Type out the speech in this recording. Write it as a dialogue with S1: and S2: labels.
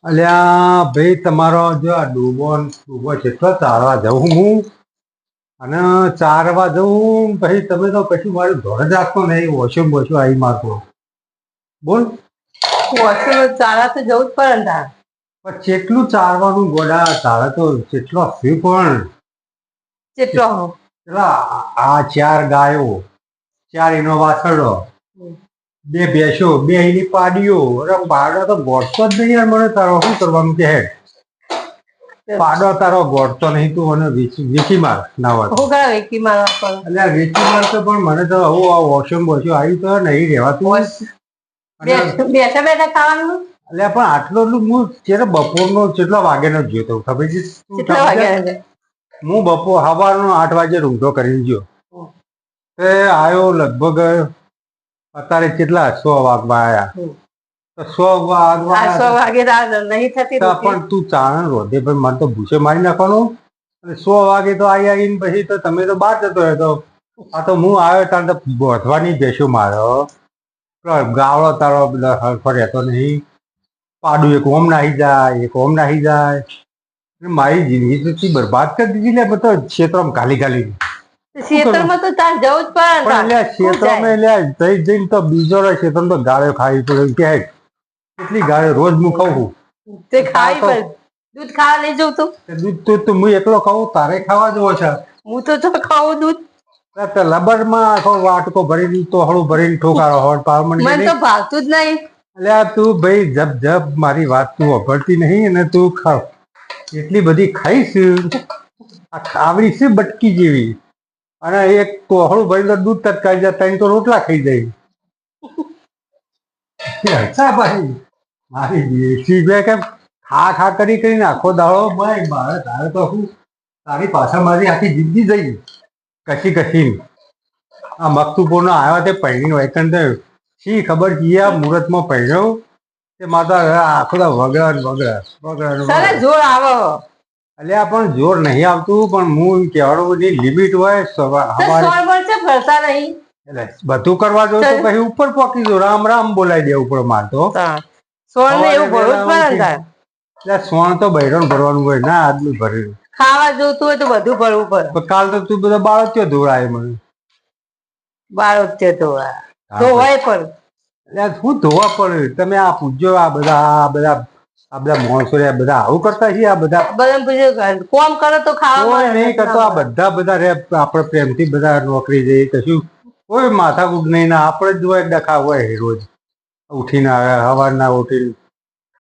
S1: અલ્યા ભાઈ તમારો જો આ ડૂબો કેટલો ચારવા જવું હું અને ચારવા જવું ભાઈ તમે તો પછી મારું ધોરણ જ રાખતો નહીં ઓછું બોછું આવી મારતો બોલ.
S2: વોશરૂમ ચાલા તો જવું જ પડે ને તાર.
S1: પણ કેટલું ચારવાનું ગોડા તારે તો કેટલો ફી પણ
S2: કેટલો
S1: પેલા આ 4 ગાયો 4 એનો વાછરડો 2 ભેંસો 2 એની પાડીઓ. અરે પાડો તો ગોળતો જ નહીં યાર. મને તારો શું કરવાનું છે હેડ? પાડો તારો ગોળતો નહીં તું અને વેચી માર નાવા
S2: હું કરે વેકી મારવા પડે.
S1: એટલે વેચી માર તો પણ મને તો હું આ વોશરૂમ બોશરૂમ આવી તો નહીં રહેવાતું.
S2: બેઠા બેઠા ખાવાનું.
S1: એટલે પણ આટલો હું ચેરે બપોરનો કેટલા વાગ્યાનો જ જોતો ખબર છે?
S2: કેટલા વાગ્યા?
S1: હું બપોર સવારનો 8 વાગે રૂંધો કરીને ગયો તે આવ્યો લગભગ અત્યારે કેટલા 100 વાગવા આવ્યા. તો 100
S2: વાગે નહીં થતી
S1: પણ તું ચાણ રોધે ભાઈ મને તો ભૂસે મારી નાખવાનું. અને 100 વાગે તો આવીને પછી તો તમે તો બહાર જતો રહેતો. આ તો હું આવ્યો તારે તો બોધવાની બેસ્યો મારો ગાવડો તારો બધા હરફર રહેતો નહીં. પાડું એક ઓમ નાહી જાય એક ઓમ નાહી જાય. મારી જિંદગી તો બરબાદ કરી દીધી લે. બધો ક્ષેત્રમાં ગાલી ગાલી
S2: ખેતરમાં તો તાર જવું જ પડે.
S1: ક્ષેત્રમાં જઈને તો બીજો ક્ષેત્રમાં તો ગાળો ખાવી પડે કે કેટલી ગાળો રોજ હું ખાઉં
S2: તે ખાવી પડે. દૂધ ખાવા લઈ જવું તું?
S1: દૂધ તો હું એકલો ખાઉં તારે ખાવા જેવો છે.
S2: હું તો ખાવું દૂધ.
S1: લબરમાં આખો વાટકો ભરીને તો હળું ભરીને ઠોકારો હોટ પાવ
S2: મને તો ભાવતું જ નહીં.
S1: એટલે તું ભાઈ જબ જબ મારી વાત તું વપરતી નહીં અને તું ખાવ એટલી બધી ખાઈશ આ ખાવડી છે બટકી જેવી. અને એક કોહળું ભરી તો દૂધ તટકાઈ જાય ત્રણ તો રોટલા ખાઈ જાય. અચ્છા ભાઈ મારી દેશી બે કેમ ખા ખા કરી કરીને આખો દાડો ભાઈ મારે તારે તો હું તારી પાછળ મારી આખી જિંદગી જઈ કશી કશી. આ મકતુપુરનો આવ્યો તે પહેરીને વૈકંઠ શી ખબર આ મુહૂર્તમાં પહેર્યો તે માતા આખો વગડા
S2: જોર આવે.
S1: અલ્યા પણ જોર નહીં આવતું. પણ હું કહેવાનો બધી લિમિટ હોય.
S2: ફરતા નહીં
S1: એટલે બધું કરવા જો તો પછી ઉપર પોકી જો રામ રામ બોલાવી દે ઉપર મારતો. એટલે સોણ તો બૈરણ ભરવાનું હોય ના આદમી ભરેલું.
S2: ખાવા જોતું હોય તો બધું ભરવું પડે.
S1: કાલ તો તું બધા બાળકીઓ ધોળાય મને.
S2: બાળકીઓ ધોવાય પણ
S1: એટલે શું ધોવા પડે? તમે આ પૂછજો આ બધા માણસો બધા આવું કરતા છીએ. આ બધા
S2: કોમ કરે તો ખાવા
S1: નહીં કરતો. આ બધા રે આપણે પ્રેમથી બધા નોકરી જઈએ કશું કોઈ માથાકૂટ નહીં. ના આપણે જ હોય ડખા હોય રોજ ઉઠીને સવારના ઉઠીને